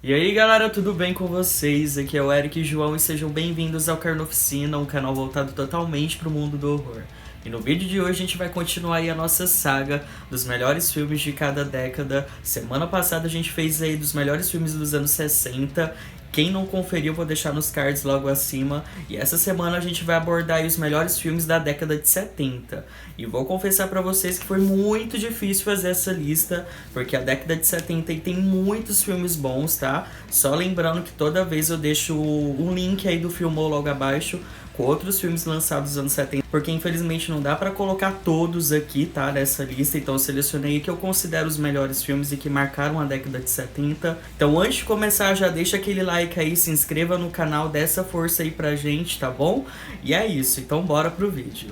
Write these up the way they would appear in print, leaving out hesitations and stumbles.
E aí galera, tudo bem com vocês? Aqui é o Eric e João e sejam bem-vindos ao Carnoficina, um canal voltado totalmente para o mundo do horror. E no vídeo de hoje a gente vai continuar aí a nossa saga dos melhores filmes de cada década. Semana passada a gente fez aí dos melhores filmes dos anos 60. Quem não conferiu, vou deixar nos cards logo acima. E essa semana a gente vai abordar aí os melhores filmes da década de 70. E vou confessar pra vocês que foi muito difícil fazer essa lista, porque a década de 70 tem muitos filmes bons, tá? Só lembrando que toda vez eu deixo um link aí do Filmou logo abaixo, com outros filmes lançados nos anos 70, porque infelizmente não dá pra colocar todos aqui, tá, nessa lista, então eu selecionei o que eu considero os melhores filmes e que marcaram a década de 70. Então antes de começar, já deixa aquele like aí, se inscreva no canal, dê essa força aí pra gente, tá bom? E é isso, então bora pro vídeo.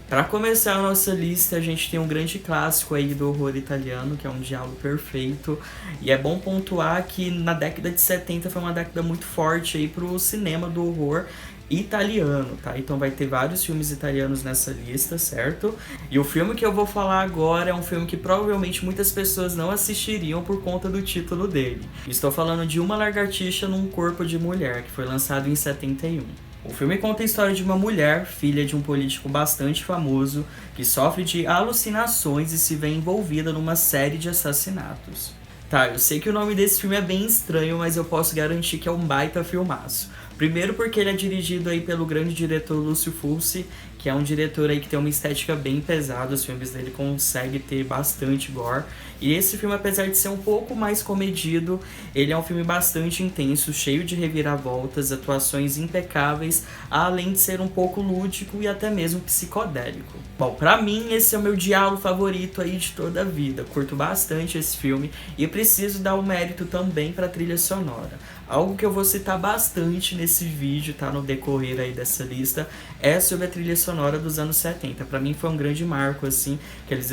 Para começar a nossa lista, a gente tem um grande clássico aí do horror italiano, que é Um Diálogo Perfeito. E é bom pontuar que na década de 70 foi uma década muito forte aí pro cinema do horror italiano, tá? Então vai ter vários filmes italianos nessa lista, certo? E o filme que eu vou falar agora é um filme que provavelmente muitas pessoas não assistiriam por conta do título dele. Estou falando de Uma Lagartixa num Corpo de Mulher, que foi lançado em 71. O filme conta a história de uma mulher, filha de um político bastante famoso, que sofre de alucinações e se vê envolvida numa série de assassinatos. Tá, eu sei que o nome desse filme é bem estranho, mas eu posso garantir que é um baita filmaço. Primeiro porque ele é dirigido aí pelo grande diretor Lúcio Fulci, que é um diretor aí que tem uma estética bem pesada, os filmes dele conseguem ter bastante gore. E esse filme, apesar de ser um pouco mais comedido, ele é um filme bastante intenso, cheio de reviravoltas, atuações impecáveis, além de ser um pouco lúdico e até mesmo psicodélico. Bom, pra mim esse é o meu diálogo favorito aí de toda a vida, curto bastante esse filme e preciso dar o mérito também pra trilha sonora. Algo que eu vou citar bastante nesse vídeo, tá, no decorrer aí dessa lista, é sobre a trilha sonora dos anos 70. Pra mim foi um grande marco, assim, que eles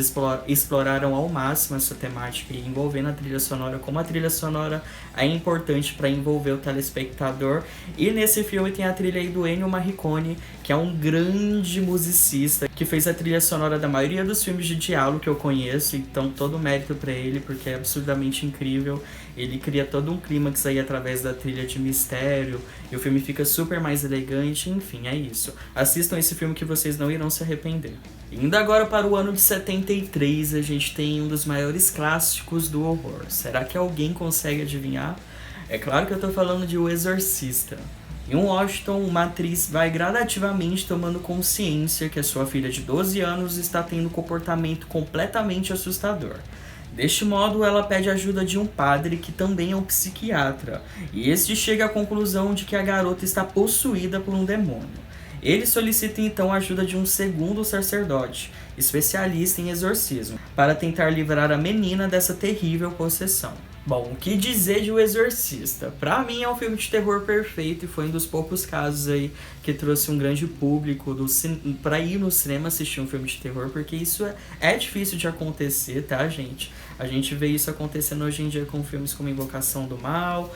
exploraram ao máximo essa temática e envolvendo a trilha sonora, como a trilha sonora é importante para envolver o telespectador. E nesse filme tem a trilha aí do Ennio Morricone, que é um grande musicista, que fez a trilha sonora da maioria dos filmes de diálogo que eu conheço, então todo mérito pra ele, porque é absurdamente incrível. Ele cria todo um clímax aí através da trilha de mistério, e o filme fica super mais elegante, enfim, é isso. Assistam esse filme que vocês não irão se arrepender. Indo agora para o ano de 73, a gente tem um dos maiores clássicos do horror. Será que alguém consegue adivinhar? É claro que eu tô falando de O Exorcista. Em Washington, uma atriz vai gradativamente tomando consciência que a sua filha de 12 anos está tendo um comportamento completamente assustador. Deste modo, ela pede ajuda de um padre que também é um psiquiatra, e este chega à conclusão de que a garota está possuída por um demônio. Ele solicita então a ajuda de um segundo sacerdote, especialista em exorcismo, para tentar livrar a menina dessa terrível possessão. Bom, o que dizer de O Exorcista? Pra mim é um filme de terror perfeito e foi um dos poucos casos aí que trouxe um grande público pra ir no cinema assistir um filme de terror, porque isso é difícil de acontecer, tá, gente? A gente vê isso acontecendo hoje em dia com filmes como Invocação do Mal,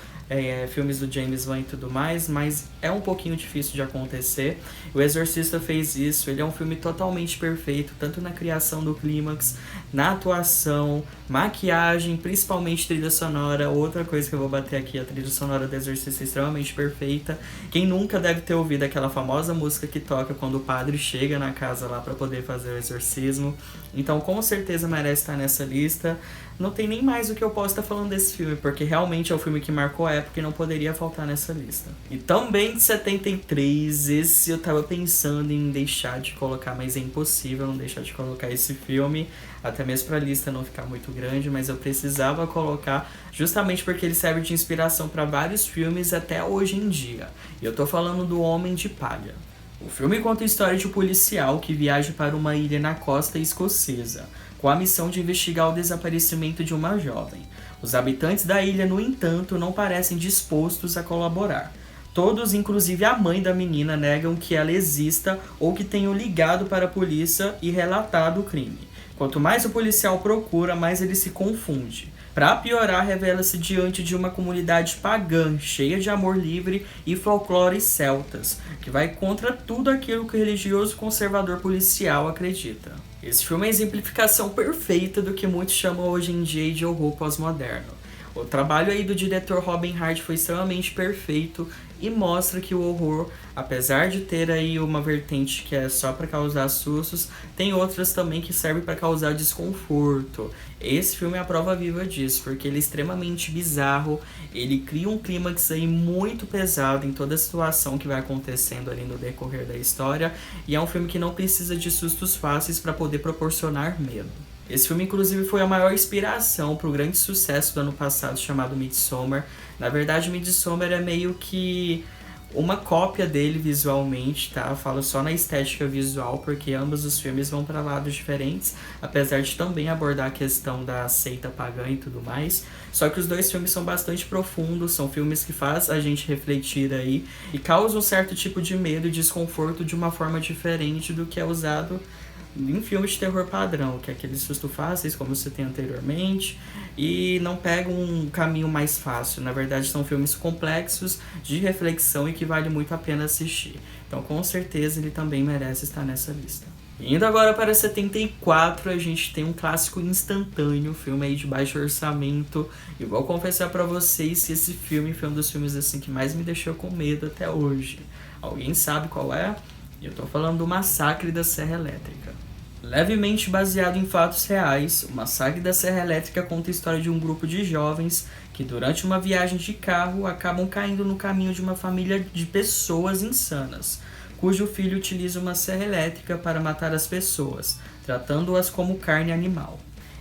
filmes do James Wan e tudo mais, mas é um pouquinho difícil de acontecer. O Exorcista fez isso, ele é um filme totalmente perfeito, tanto na criação do clímax, na atuação, maquiagem, principalmente trilha sonora. Outra coisa que eu vou bater aqui, a trilha sonora do Exorcista é extremamente perfeita. Quem nunca deve ter ouvido aquela famosa música que toca quando o padre chega na casa lá para poder fazer o exorcismo. Então com certeza merece estar nessa lista. Não tem nem mais o que eu posso estar falando desse filme, porque realmente é um filme que marcou a época e não poderia faltar nessa lista. E também de 73, esse eu tava pensando em deixar de colocar, mas é impossível não deixar de colocar esse filme, até mesmo pra lista não ficar muito grande, mas eu precisava colocar justamente porque ele serve de inspiração para vários filmes até hoje em dia. E eu tô falando do Homem de Palha. O filme conta a história de um policial que viaja para uma ilha na costa escocesa, com a missão de investigar o desaparecimento de uma jovem. Os habitantes da ilha, no entanto, não parecem dispostos a colaborar. Todos, inclusive a mãe da menina, negam que ela exista ou que tenham ligado para a polícia e relatado o crime. Quanto mais o policial procura, mais ele se confunde. pra piorar, revela-se diante de uma comunidade pagã, cheia de amor livre e folclore celtas, que vai contra tudo aquilo que o religioso conservador policial acredita. Esse filme é a exemplificação perfeita do que muitos chamam hoje em dia de horror pós-moderno. O trabalho aí do diretor Robin Hart foi extremamente perfeito e mostra que o horror, apesar de ter aí uma vertente que é só para causar sustos, tem outras também que servem para causar desconforto. Esse filme é a prova viva disso, porque ele é extremamente bizarro, ele cria um clímax aí muito pesado em toda a situação que vai acontecendo ali no decorrer da história, e é um filme que não precisa de sustos fáceis para poder proporcionar medo. Esse filme, inclusive, foi a maior inspiração para o grande sucesso do ano passado chamado Midsommar. Na verdade, Midsommar é meio que uma cópia dele visualmente, tá? Eu falo só na estética visual, porque ambos os filmes vão para lados diferentes, apesar de também abordar a questão da seita pagã e tudo mais. Só que os dois filmes são bastante profundos, são filmes que fazem a gente refletir aí e causam um certo tipo de medo e desconforto de uma forma diferente do que é usado em filmes de terror padrão, que é aqueles sustos fáceis, como você tem anteriormente, e não pegam um caminho mais fácil. Na verdade, são filmes complexos, de reflexão e que vale muito a pena assistir. Então, com certeza, ele também merece estar nessa lista. Indo agora para 74, a gente tem um clássico instantâneo, filme aí de baixo orçamento. E vou confessar para vocês que esse filme foi um dos filmes assim que mais me deixou com medo até hoje. Alguém sabe qual é? Eu tô falando do Massacre da Serra Elétrica. Levemente baseado em fatos reais, o Massacre da Serra Elétrica conta a história de um grupo de jovens que durante uma viagem de carro acabam caindo no caminho de uma família de pessoas insanas, cujo filho utiliza uma serra elétrica para matar as pessoas, tratando-as como carne animal.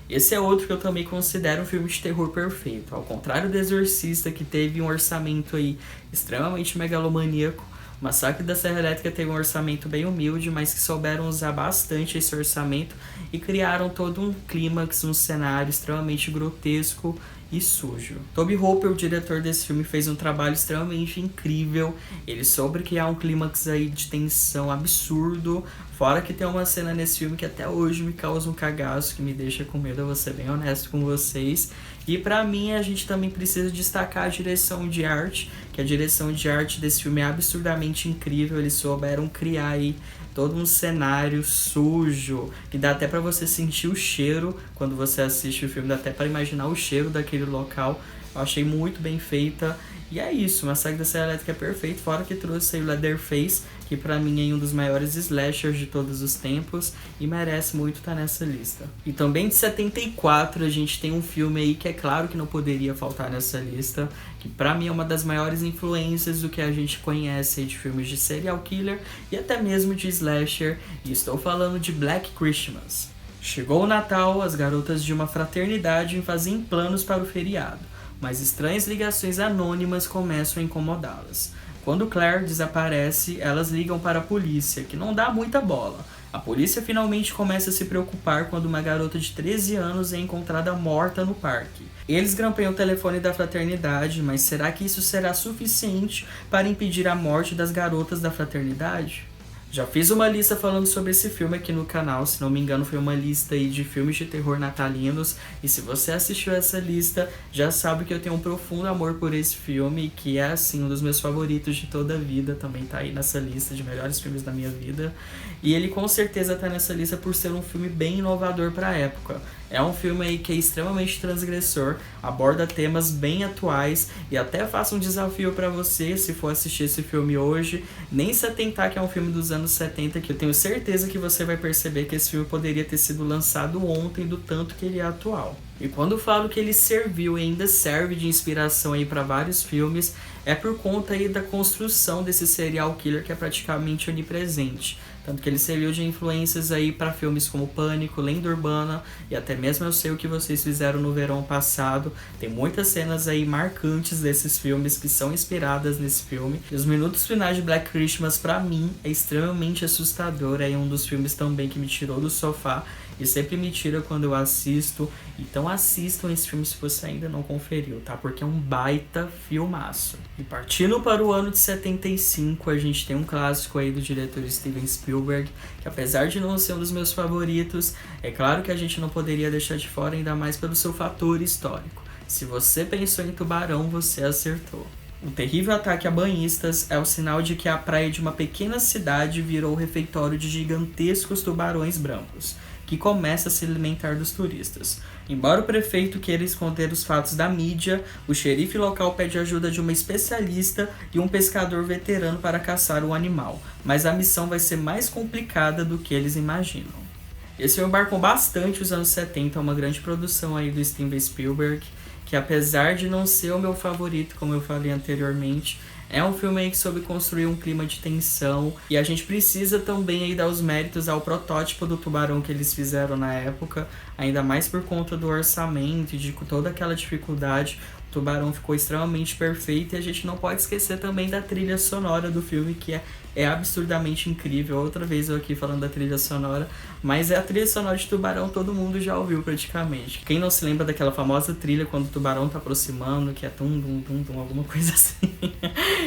Esse é outro que eu também considero um filme de terror perfeito. Ao contrário do Exorcista, que teve um orçamento aí extremamente megalomaníaco, o Massacre da Serra Elétrica teve um orçamento bem humilde, mas que souberam usar bastante esse orçamento e criaram todo um clímax, um cenário extremamente grotesco e sujo. Tobe Hooper, o diretor desse filme, fez um trabalho extremamente incrível. Ele soube criar um clímax aí de tensão absurdo. Fora que tem uma cena nesse filme que até hoje me causa um cagaço, que me deixa com medo, eu vou ser bem honesto com vocês. E pra mim, a gente também precisa destacar a direção de arte, que a direção de arte desse filme é absurdamente incrível. Eles souberam criar aí todo um cenário sujo, que dá até pra você sentir o cheiro quando você assiste o filme, dá até pra imaginar o cheiro daquele local. Eu achei muito bem feita. E é isso, o Massacre da Serra Elétrica é perfeito, fora que trouxe aí o Leatherface, que pra mim é um dos maiores slashers de todos os tempos e merece muito estar nessa lista. E também de 74 a gente tem um filme aí que é claro que não poderia faltar nessa lista, que pra mim é uma das maiores influências do que a gente conhece aí de filmes de serial killer e até mesmo de slasher, e estou falando de Black Christmas. Chegou o Natal, as garotas de uma fraternidade fazem planos para o feriado, mas estranhas ligações anônimas começam a incomodá-las. Quando Claire desaparece, elas ligam para a polícia, que não dá muita bola. A polícia finalmente começa a se preocupar quando uma garota de 13 anos é encontrada morta no parque. Eles grampeiam o telefone da fraternidade, mas será que isso será suficiente para impedir a morte das garotas da fraternidade? Já fiz uma lista falando sobre esse filme aqui no canal, se não me engano foi uma lista aí de filmes de terror natalinos, e se você assistiu essa lista, já sabe que eu tenho um profundo amor por esse filme, que é assim um dos meus favoritos de toda a vida, também tá aí nessa lista de melhores filmes da minha vida, e ele com certeza tá nessa lista por ser um filme bem inovador para a época. É um filme aí que é extremamente transgressor, aborda temas bem atuais e até faço um desafio para você, se for assistir esse filme hoje, nem se atentar que é um filme dos anos 70, que eu tenho certeza que você vai perceber que esse filme poderia ter sido lançado ontem do tanto que ele é atual. E quando falo que ele serviu e ainda serve de inspiração aí para vários filmes, é por conta aí da construção desse serial killer que é praticamente onipresente. Tanto que ele serviu de influências aí para filmes como Pânico, Lenda Urbana e até mesmo Eu Sei O Que Vocês Fizeram no Verão Passado. Tem muitas cenas aí marcantes desses filmes que são inspiradas nesse filme. E os minutos finais de Black Christmas, para mim, é extremamente assustador. É um dos filmes também que me tirou do sofá e sempre me tira quando eu assisto. Então assistam esse filme se você ainda não conferiu, tá? Porque é um baita filmaço. E partindo para o ano de 75, a gente tem um clássico aí do diretor Steven Spielberg, que apesar de não ser um dos meus favoritos, é claro que a gente não poderia deixar de fora, ainda mais pelo seu fator histórico. Se você pensou em tubarão, você acertou. O terrível ataque a banhistas é o sinal de que a praia de uma pequena cidade virou refeitório de gigantescos tubarões brancos, que começa a se alimentar dos turistas. Embora o prefeito queira esconder os fatos da mídia, o xerife local pede ajuda de uma especialista e um pescador veterano para caçar o animal, mas a missão vai ser mais complicada do que eles imaginam. Esse filme marcou bastante os anos 70, uma grande produção aí do Steven Spielberg, que apesar de não ser o meu favorito, como eu falei anteriormente, é um filme aí que soube construir um clima de tensão, e a gente precisa também aí dar os méritos ao protótipo do tubarão que eles fizeram na época, ainda mais por conta do orçamento e de toda aquela dificuldade. O tubarão ficou extremamente perfeito, e a gente não pode esquecer também da trilha sonora do filme, que é absurdamente incrível. Outra vez eu aqui falando da trilha sonora, mas é a trilha sonora de Tubarão, todo mundo já ouviu praticamente. Quem não se lembra daquela famosa trilha quando o tubarão tá aproximando, que é tum, tum, tum, tum, alguma coisa assim.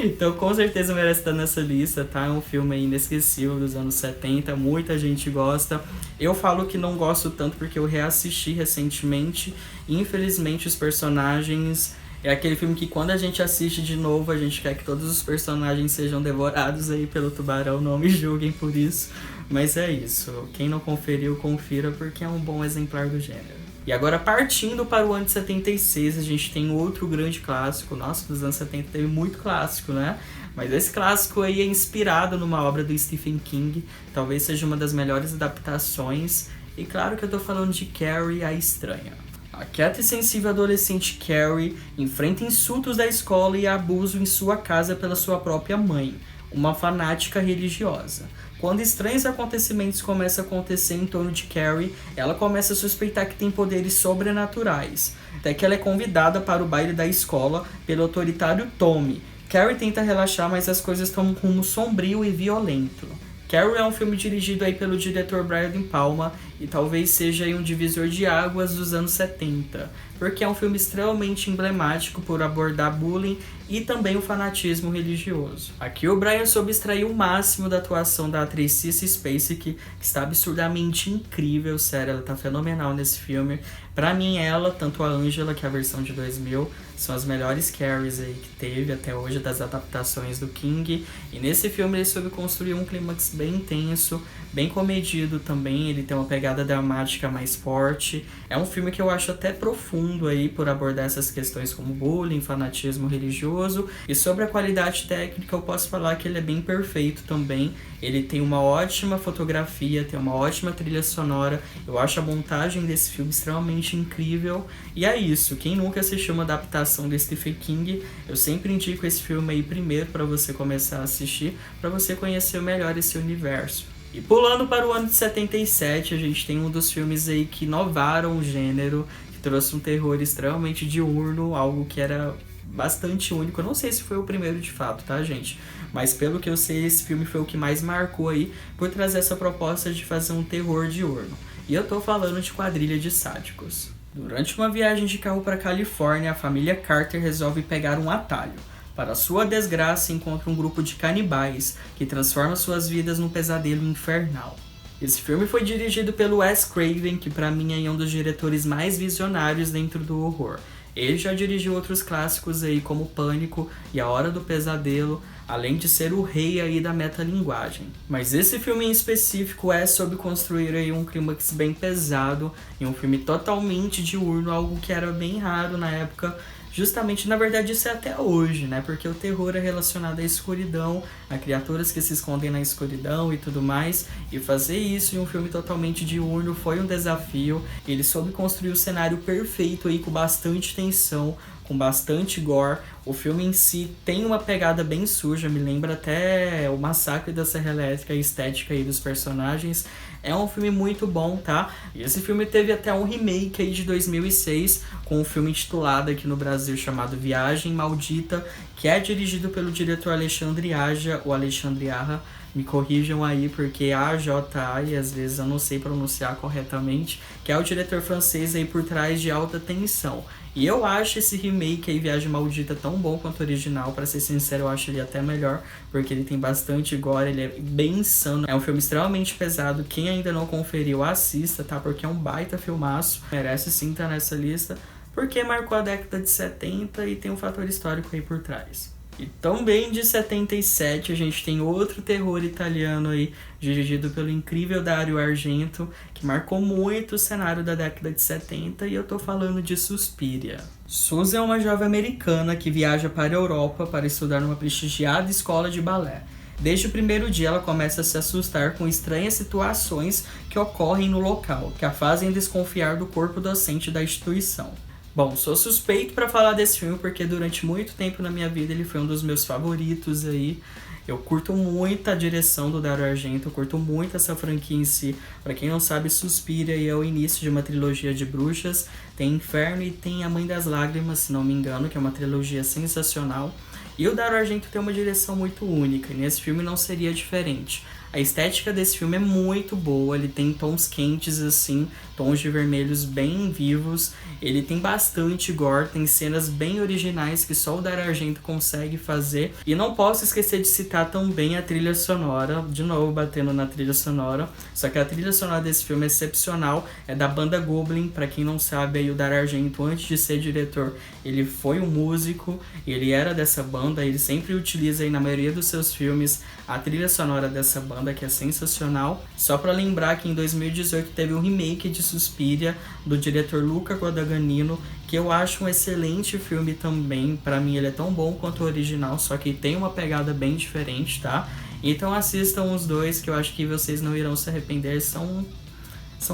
Então com certeza merece estar nessa lista, tá? É um filme aí inesquecível dos anos 70, muita gente gosta. Eu falo que não gosto tanto porque eu reassisti recentemente, e infelizmente os personagens... É aquele filme que quando a gente assiste de novo, a gente quer que todos os personagens sejam devorados aí pelo tubarão, não me julguem por isso. Mas é isso, quem não conferiu, confira, porque é um bom exemplar do gênero. E agora partindo para o ano de 76, a gente tem outro grande clássico. Nossa, nos anos 70 teve muito clássico, né? Mas esse clássico aí é inspirado numa obra do Stephen King, talvez seja uma das melhores adaptações. E claro que eu tô falando de Carrie, a Estranha. A quieta e sensível adolescente Carrie enfrenta insultos da escola e abuso em sua casa pela sua própria mãe, uma fanática religiosa. Quando estranhos acontecimentos começam a acontecer em torno de Carrie, ela começa a suspeitar que tem poderes sobrenaturais, até que ela é convidada para o baile da escola pelo autoritário Tommy. Carrie tenta relaxar, mas as coisas tomam um rumo sombrio e violento. Carrie é um filme dirigido aí pelo diretor Brian De Palma e talvez seja aí um divisor de águas dos anos 70, porque é um filme extremamente emblemático por abordar bullying e também o fanatismo religioso. Aqui o Brian soube extrair o máximo da atuação da atriz Sissy Spacek, que está absurdamente incrível, sério, ela tá fenomenal nesse filme. Pra mim ela, tanto a Angela, que é a versão de 2000, são as melhores Carries aí que teve até hoje das adaptações do King. E nesse filme ele soube construir um clímax bem intenso, bem comedido também, ele tem uma pegada dramática mais forte. É um filme que eu acho até profundo aí por abordar essas questões como bullying, fanatismo religioso. E sobre a qualidade técnica eu posso falar que ele é bem perfeito também. Ele tem uma ótima fotografia, tem uma ótima trilha sonora. Eu acho a montagem desse filme extremamente incrível. E é isso, quem nunca assistiu uma adaptação de Stephen King, eu sempre indico esse filme aí primeiro para você começar a assistir, para você conhecer melhor esse universo. E pulando para o ano de 77, a gente tem um dos filmes aí que inovaram o gênero, que trouxe um terror extremamente diurno, algo que era bastante único. Eu não sei se foi o primeiro de fato, tá, gente? Mas pelo que eu sei, esse filme foi o que mais marcou aí por trazer essa proposta de fazer um terror diurno. E eu tô falando de Quadrilha de Sádicos. Durante uma viagem de carro para Califórnia, a família Carter resolve pegar um atalho. Para sua desgraça, encontra um grupo de canibais que transforma suas vidas num pesadelo infernal. Esse filme foi dirigido pelo Wes Craven, que pra mim é um dos diretores mais visionários dentro do horror. Ele já dirigiu outros clássicos aí como Pânico e A Hora do Pesadelo, além de ser o rei aí da metalinguagem. Mas esse filme em específico é sobre construir aí um clímax bem pesado e um filme totalmente diurno, algo que era bem raro na época. Justamente, na verdade, isso é até hoje, né? Porque o terror é relacionado à escuridão, a criaturas que se escondem na escuridão e tudo mais. E fazer isso em um filme totalmente diurno foi um desafio. Ele soube construir o cenário perfeito aí, com bastante tensão, com bastante gore. O filme em si tem uma pegada bem suja, me lembra até o Massacre da Serra Elétrica, a estética aí dos personagens. É um filme muito bom, tá? E esse filme teve até um remake aí de 2006, com um filme intitulado aqui no Brasil chamado Viagem Maldita, que é dirigido pelo diretor Alexandre Aja, ou Alexandre Aja. Me corrijam aí, porque AJA, e às vezes eu não sei pronunciar corretamente, que é o diretor francês aí por trás de Alta Tensão. E eu acho esse remake aí, Viagem Maldita, tão bom quanto o original. Pra ser sincero, eu acho ele até melhor, porque ele tem bastante gore, ele é bem insano. É um filme extremamente pesado, quem ainda não conferiu, assista, tá? Porque é um baita filmaço, merece sim estar nessa lista. porque marcou a década de 70 e tem um fator histórico aí por trás. E também de 77 a gente tem outro terror italiano aí, dirigido pelo incrível Dario Argento, que marcou muito o cenário da década de 70, e eu tô falando de Suspiria. Suzy é uma jovem americana que viaja para a Europa para estudar numa prestigiada escola de balé. Desde o primeiro dia ela começa a se assustar com estranhas situações que ocorrem no local, que a fazem desconfiar do corpo docente da instituição. Bom, sou suspeito para falar desse filme porque durante muito tempo na minha vida ele foi um dos meus favoritos aí. Eu curto muito a direção do Dario Argento, eu curto muito essa franquia em si. Pra quem não sabe, Suspiria é o início de uma trilogia de bruxas. Tem Inferno e tem A Mãe das Lágrimas, se não me engano, que é uma trilogia sensacional. E o Dario Argento tem uma direção muito única, e nesse filme não seria diferente. A estética desse filme é muito boa, ele tem tons quentes assim, tons de vermelhos bem vivos, ele tem bastante gore, tem cenas bem originais que só o Dario Argento consegue fazer. E não posso esquecer de citar também a trilha sonora, de novo batendo na trilha sonora, só que a trilha sonora desse filme é excepcional, é da banda Goblin. Pra quem não sabe, aí o Dario Argento, antes de ser diretor, ele foi um músico, ele era dessa banda, ele sempre utiliza aí na maioria dos seus filmes a trilha sonora dessa banda, que é sensacional. Só pra lembrar que em 2018 teve um remake de Suspiria, do diretor Luca Guadagnino, que eu acho um excelente filme também. Pra mim ele é tão bom quanto o original, só que tem uma pegada bem diferente, tá? Então assistam os dois, que eu acho que vocês não irão se arrepender, são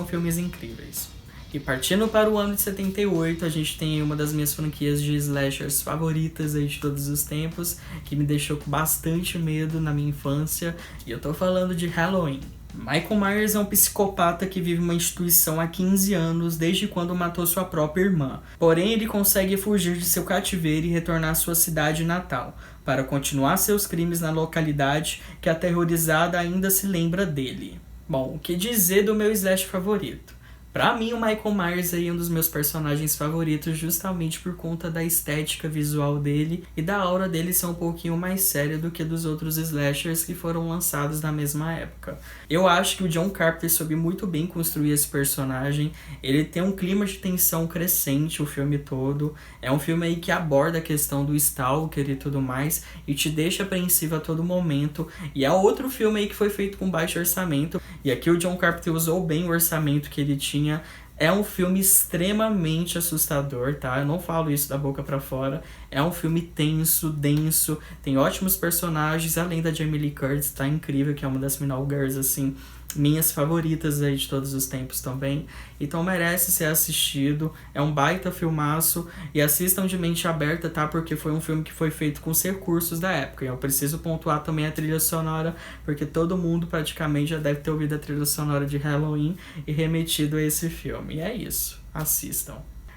filmes incríveis. E partindo para o ano de 78, a gente tem uma das minhas franquias de slashers favoritas aí de todos os tempos, que me deixou com bastante medo na minha infância, e eu tô falando de Halloween. Michael Myers é um psicopata que vive uma instituição há 15 anos, desde quando matou sua própria irmã. Porém, ele consegue fugir de seu cativeiro e retornar à sua cidade natal, para continuar seus crimes na localidade que, aterrorizada, ainda se lembra dele. Bom, o que dizer do meu slash favorito? Pra mim, o Michael Myers é um dos meus personagens favoritos justamente por conta da estética visual dele e da aura dele ser um pouquinho mais séria do que dos outros slashers que foram lançados na mesma época. Eu acho que o John Carpenter soube muito bem construir esse personagem, ele tem um clima de tensão crescente o filme todo, é um filme aí que aborda a questão do stalker e tudo mais e te deixa apreensivo a todo momento, e é outro filme aí que foi feito com baixo orçamento, e aqui o John Carpenter usou bem o orçamento que ele tinha. É um filme extremamente assustador, tá? Eu não falo isso da boca pra fora. É um filme tenso, denso, tem ótimos personagens, além da Jamie Lee Curtis, tá incrível, que é uma das Final Girls, assim, minhas favoritas aí de todos os tempos também. Então merece ser assistido, é um baita filmaço, e assistam de mente aberta, tá? Porque foi um filme que foi feito com os recursos da época. E eu preciso pontuar também a trilha sonora, porque todo mundo praticamente já deve ter ouvido a trilha sonora de Halloween e remetido a esse filme. E é isso, assistam.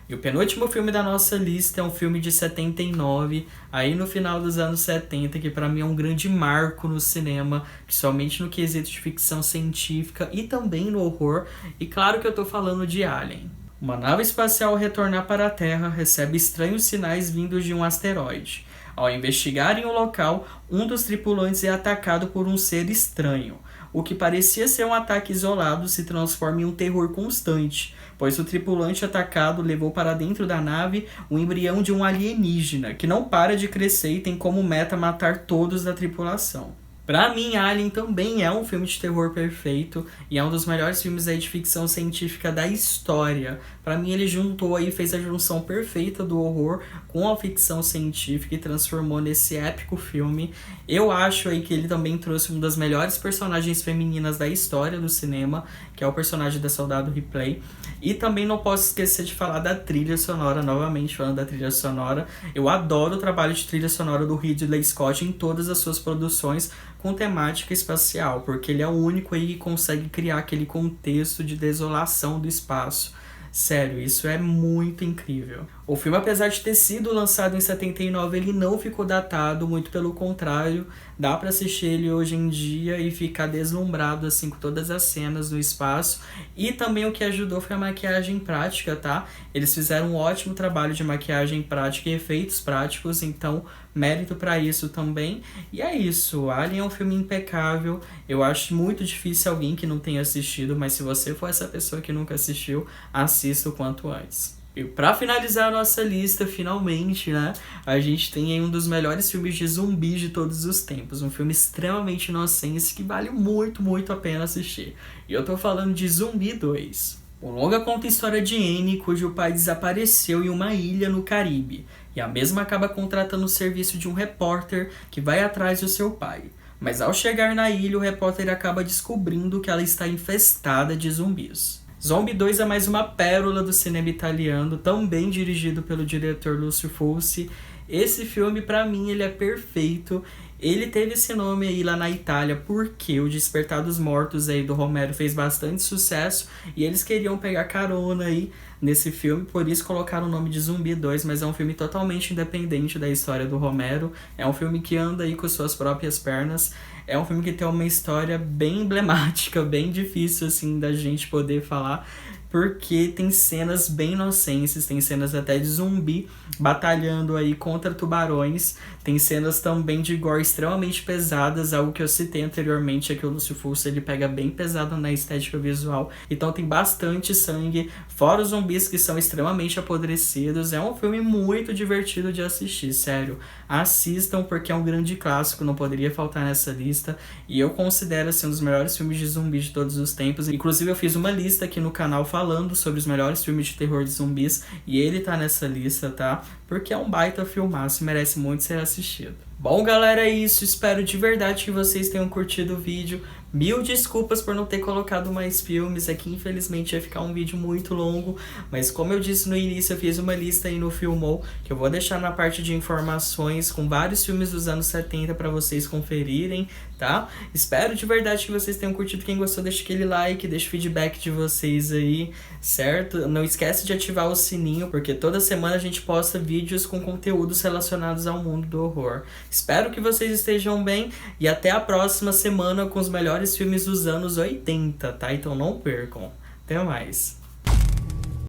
E o penúltimo filme da nossa lista é um filme de 79, aí no final dos anos 70, que pra mim é um grande marco no cinema, principalmente no quesito de ficção científica e também no horror, e claro que eu tô falando de Alien. Uma nave espacial ao retornar para a Terra recebe estranhos sinais vindos de um asteroide. Ao investigarem o local, um dos tripulantes é atacado por um ser estranho. O que parecia ser um ataque isolado se transforma em um terror constante, pois o tripulante atacado levou para dentro da nave o embrião de um alienígena, que não para de crescer e tem como meta matar todos da tripulação. Pra mim, Alien também é um filme de terror perfeito e é um dos melhores filmes aí de ficção científica da história. Pra mim, ele juntou aí, fez a junção perfeita do horror com a ficção científica e transformou nesse épico filme. Eu acho aí que ele também trouxe uma das melhores personagens femininas da história do cinema, que é o personagem da Soldado Ripley. E também não posso esquecer de falar da trilha sonora, novamente falando da trilha sonora. Eu adoro o trabalho de trilha sonora do Ridley Scott em todas as suas produções com temática espacial, porque ele é o único aí que consegue criar aquele contexto de desolação do espaço. Sério, isso é muito incrível. O filme, apesar de ter sido lançado em 79, ele não ficou datado, muito pelo contrário, dá pra assistir ele hoje em dia e ficar deslumbrado assim com todas as cenas no espaço. E também o que ajudou foi a maquiagem prática, tá? Eles fizeram um ótimo trabalho de maquiagem prática e efeitos práticos, então mérito pra isso também. E é isso, Alien é um filme impecável. Eu acho muito difícil alguém que não tenha assistido, mas se você for essa pessoa que nunca assistiu, assista o quanto antes. E pra finalizar a nossa lista, finalmente, né, a gente tem aí um dos melhores filmes de zumbis de todos os tempos. Um filme extremamente inocente que vale muito, muito a pena assistir. E eu tô falando de Zumbi 2. O longa conta a história de Annie, cujo pai desapareceu em uma ilha no Caribe. E a mesma acaba contratando o serviço de um repórter que vai atrás do seu pai. Mas ao chegar na ilha, o repórter acaba descobrindo que ela está infestada de zumbis. Zombie 2 é mais uma pérola do cinema italiano, também dirigido pelo diretor Lúcio Fulci. Esse filme, pra mim, ele é perfeito. Ele teve esse nome aí lá na Itália porque o Despertar dos Mortos aí do Romero fez bastante sucesso e eles queriam pegar carona aí nesse filme, por isso colocaram o nome de Zumbi 2, mas é um filme totalmente independente da história do Romero. É um filme que anda aí com suas próprias pernas. É um filme que tem uma história bem emblemática, bem difícil assim da gente poder falar, porque tem cenas bem inocentes, tem cenas até de zumbi batalhando aí contra tubarões, tem cenas também de gore extremamente pesadas, algo que eu citei anteriormente é que o Lúcio Fulci ele pega bem pesado na estética visual, então tem bastante sangue, fora os zumbis que são extremamente apodrecidos. É um filme muito divertido de assistir, sério, assistam porque é um grande clássico, não poderia faltar nessa lista, e eu considero assim um dos melhores filmes de zumbi de todos os tempos. Inclusive eu fiz uma lista aqui no canal falando sobre os melhores filmes de terror de zumbis e ele tá nessa lista, tá? Porque é um baita filmaço e merece muito ser assistido. Bom, galera, é isso. Espero de verdade que vocês tenham curtido o vídeo. Mil desculpas por não ter colocado mais filmes aqui, infelizmente ia ficar um vídeo muito longo, mas como eu disse no início, eu fiz uma lista aí no Filmou, que eu vou deixar na parte de informações com vários filmes dos anos 70 para vocês conferirem, tá? Espero de verdade que vocês tenham curtido. Quem gostou, deixa aquele like, deixa o feedback de vocês aí, certo? Não esquece de ativar o sininho, porque toda semana a gente posta vídeos com conteúdos relacionados ao mundo do horror. Espero que vocês estejam bem e até a próxima semana com os melhores filmes dos anos 80, tá? Então não percam. Até mais.